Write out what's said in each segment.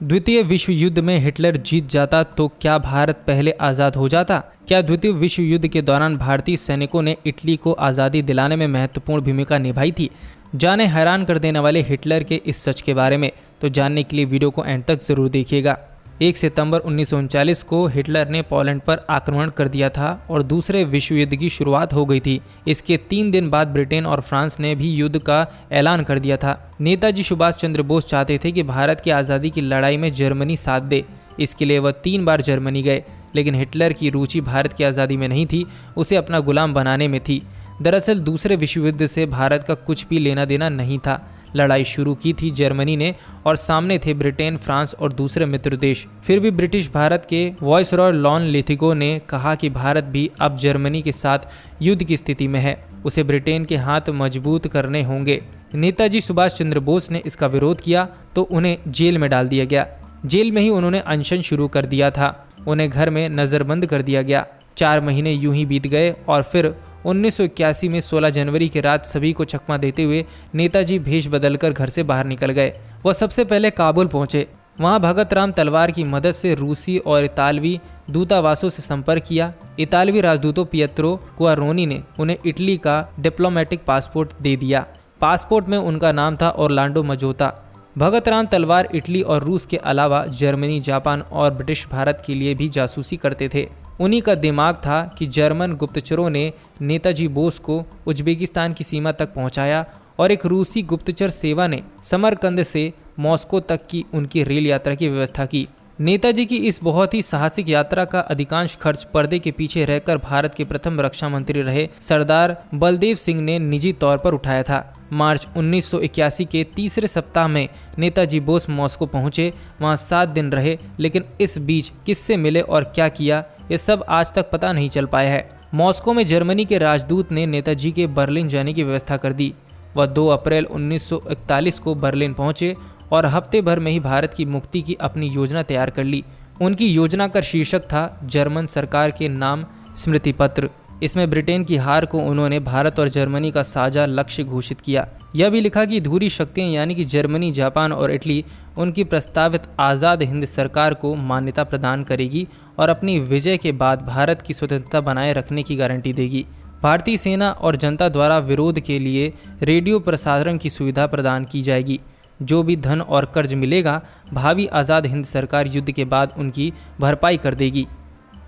द्वितीय विश्व युद्ध में हिटलर जीत जाता तो क्या भारत पहले आज़ाद हो जाता? क्या द्वितीय विश्व युद्ध के दौरान भारतीय सैनिकों ने इटली को आज़ादी दिलाने में महत्वपूर्ण भूमिका निभाई थी? जाने हैरान कर देने वाले हिटलर के इस सच के बारे में। तो जानने के लिए वीडियो को एंड तक जरूर देखिएगा। 1 सितंबर 1939 को हिटलर ने पोलैंड पर आक्रमण कर दिया था और दूसरे विश्व युद्ध की शुरुआत हो गई थी। इसके 3 दिन बाद ब्रिटेन और फ्रांस ने भी युद्ध का ऐलान कर दिया था। नेताजी सुभाष चंद्र बोस चाहते थे कि भारत की आज़ादी की लड़ाई में जर्मनी साथ दे। इसके लिए वह 3 बार जर्मनी गए, लेकिन हिटलर की रुचि भारत की आज़ादी में नहीं थी, उसे अपना गुलाम बनाने में थी। दरअसल दूसरे विश्व युद्ध से भारत का कुछ भी लेना देना नहीं था। लड़ाई शुरू की थी जर्मनी ने और सामने थे ब्रिटेन, फ्रांस और दूसरे मित्र देश। फिर भी ब्रिटिश भारत के वायसरॉय लॉर्ड लिथिगो ने कहा कि भारत भी अब जर्मनी के साथ युद्ध की स्थिति में है, उसे ब्रिटेन के हाथ मजबूत करने होंगे। नेताजी सुभाष चंद्र बोस ने इसका विरोध किया तो उन्हें जेल में डाल दिया गया। जेल में ही उन्होंने अनशन शुरू कर दिया था। उन्हें घर में नज़रबंद कर दिया गया। 4 महीने यूं ही बीत गए और फिर 1981 में 16 जनवरी की रात सभी को चकमा देते हुए नेताजी भेष बदलकर घर से बाहर निकल गए। वह सबसे पहले काबुल पहुंचे। वहां भगत राम तलवार की मदद से रूसी और इतालवी दूतावासों से संपर्क किया। इतालवी राजदूतों पियत्रो क्वारोनी ने उन्हें इटली का डिप्लोमेटिक पासपोर्ट दे दिया। पासपोर्ट में उनका नाम था ऑरलैंडो मजोता। भगत राम तलवार इटली और रूस के अलावा जर्मनी, जापान और ब्रिटिश भारत के लिए भी जासूसी करते थे। उन्हीं का दिमाग था कि जर्मन गुप्तचरों ने नेताजी बोस को उज्बेकिस्तान की सीमा तक पहुंचाया और एक रूसी गुप्तचर सेवा ने समरकंद से मॉस्को तक की उनकी रेल यात्रा की व्यवस्था की। नेताजी की इस बहुत ही साहसिक यात्रा का अधिकांश खर्च पर्दे के पीछे रहकर भारत के प्रथम रक्षा मंत्री रहे सरदार बलदेव सिंह ने निजी तौर पर उठाया था। मार्च 1981 के तीसरे सप्ताह में नेताजी बोस मॉस्को पहुंचे। वहां 7 दिन रहे, लेकिन इस बीच किससे मिले और क्या किया, ये सब आज तक पता नहीं चल पाया है। मॉस्को में जर्मनी के राजदूत ने नेताजी के बर्लिन जाने की व्यवस्था कर दी। वह 2 अप्रैल 1941 को बर्लिन पहुंचे और हफ्ते भर में ही भारत की मुक्ति की अपनी योजना तैयार कर ली। उनकी योजना का शीर्षक था जर्मन सरकार के नाम स्मृति पत्र। इसमें ब्रिटेन की हार को उन्होंने भारत और जर्मनी का साझा लक्ष्य घोषित किया। यह भी लिखा कि धुरी शक्तियां यानी कि जर्मनी, जापान और इटली उनकी प्रस्तावित आज़ाद हिंद सरकार को मान्यता प्रदान करेगी और अपनी विजय के बाद भारत की स्वतंत्रता बनाए रखने की गारंटी देगी। भारतीय सेना और जनता द्वारा विरोध के लिए रेडियो प्रसारण की सुविधा प्रदान की जाएगी। जो भी धन और कर्ज मिलेगा, भावी आज़ाद हिंद सरकार युद्ध के बाद उनकी भरपाई कर देगी।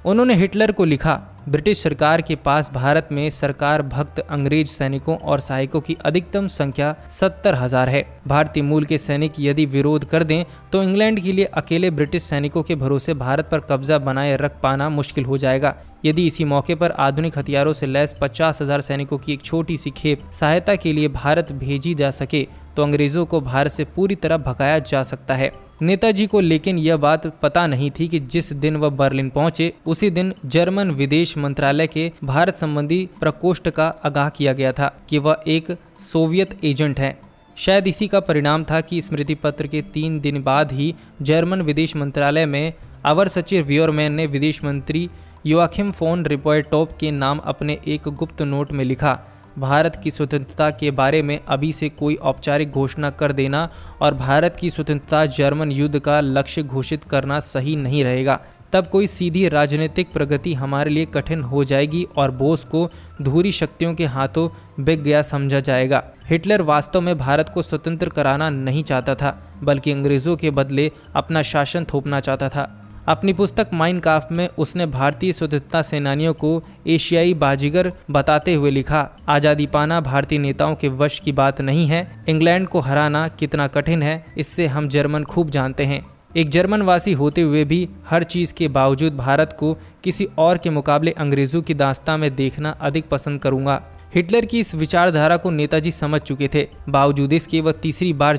उन्होंने हिटलर को लिखा, ब्रिटिश सरकार के पास भारत में सरकार भक्त अंग्रेज सैनिकों और सहायकों की अधिकतम संख्या 70,000 है। भारतीय मूल के सैनिक यदि विरोध कर दें तो इंग्लैंड के लिए अकेले ब्रिटिश सैनिकों के भरोसे भारत पर कब्जा बनाए रख पाना मुश्किल हो जाएगा। यदि इसी मौके पर आधुनिक हथियारों से लैस 50,000 सैनिकों की एक छोटी सी खेप सहायता के लिए भारत भेजी जा सके तो अंग्रेजों को भारत से पूरी तरह भगाया जा सकता है। नेताजी को लेकिन यह बात पता नहीं थी कि जिस दिन वह बर्लिन पहुंचे उसी दिन जर्मन विदेश मंत्रालय के भारत संबंधी प्रकोष्ठ का आगाह किया गया था कि वह एक सोवियत एजेंट है। शायद इसी का परिणाम था कि स्मृति पत्र के 3 दिन बाद ही जर्मन विदेश मंत्रालय में अवर सचिव वियरमैन ने विदेश मंत्री योआखिम फोन रिपोर्टॉप के नाम अपने एक गुप्त नोट में लिखा, भारत की स्वतंत्रता के बारे में अभी से कोई औपचारिक घोषणा कर देना और भारत की स्वतंत्रता जर्मन युद्ध का लक्ष्य घोषित करना सही नहीं रहेगा। तब कोई सीधी राजनीतिक प्रगति हमारे लिए कठिन हो जाएगी और बोस को धुरी शक्तियों के हाथों बिक गया समझा जाएगा। हिटलर वास्तव में भारत को स्वतंत्र कराना नहीं चाहता था, बल्कि अंग्रेजों के बदले अपना शासन थोपना चाहता था। अपनी पुस्तक माइन काम्फ में उसने भारतीय स्वतंत्रता सेनानियों को एशियाई बाजीगर बताते हुए लिखा, आज़ादी पाना भारतीय नेताओं के वश की बात नहीं है। इंग्लैंड को हराना कितना कठिन है, इससे हम जर्मन खूब जानते हैं। एक जर्मन वासी होते हुए भी हर चीज़ के बावजूद भारत को किसी और के मुकाबले अंग्रेज़ों की दास्तां में देखना अधिक पसंद करूँगा। हिटलर की इस विचारधारा को नेताजी समझ चुके थे। बावजूद इसके वह तीसरी बार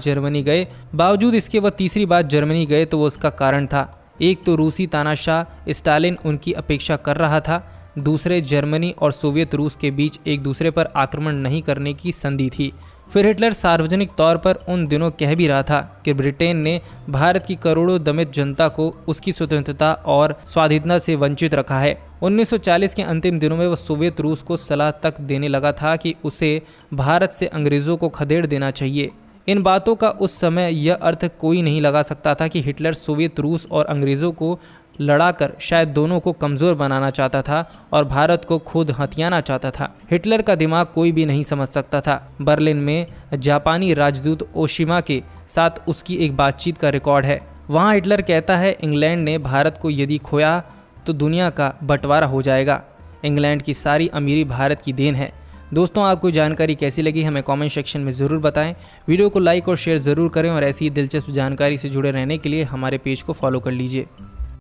जर्मनी गए तो वो उसका कारण था। एक तो रूसी तानाशाह स्टालिन उनकी अपेक्षा कर रहा था, दूसरे जर्मनी और सोवियत रूस के बीच एक दूसरे पर आक्रमण नहीं करने की संधि थी। फिर हिटलर सार्वजनिक तौर पर उन दिनों कह भी रहा था कि ब्रिटेन ने भारत की करोड़ों दमित जनता को उसकी स्वतंत्रता और स्वाधीनता से वंचित रखा है। 1940 के अंतिम दिनों में वह सोवियत रूस को सलाह तक देने लगा था कि उसे भारत से अंग्रेज़ों को खदेड़ देना चाहिए। इन बातों का उस समय यह अर्थ कोई नहीं लगा सकता था कि हिटलर सोवियत रूस और अंग्रेज़ों को लड़ाकर शायद दोनों को कमज़ोर बनाना चाहता था और भारत को खुद हथियाना चाहता था। हिटलर का दिमाग कोई भी नहीं समझ सकता था। बर्लिन में जापानी राजदूत ओशिमा के साथ उसकी एक बातचीत का रिकॉर्ड है। वहाँ हिटलर कहता है, इंग्लैंड ने भारत को यदि खोया तो दुनिया का बंटवारा हो जाएगा। इंग्लैंड की सारी अमीरी भारत की देन है। दोस्तों, आपको जानकारी कैसी लगी हमें कमेंट सेक्शन में ज़रूर बताएं। वीडियो को लाइक और शेयर ज़रूर करें और ऐसी ही दिलचस्प जानकारी से जुड़े रहने के लिए हमारे पेज को फॉलो कर लीजिए।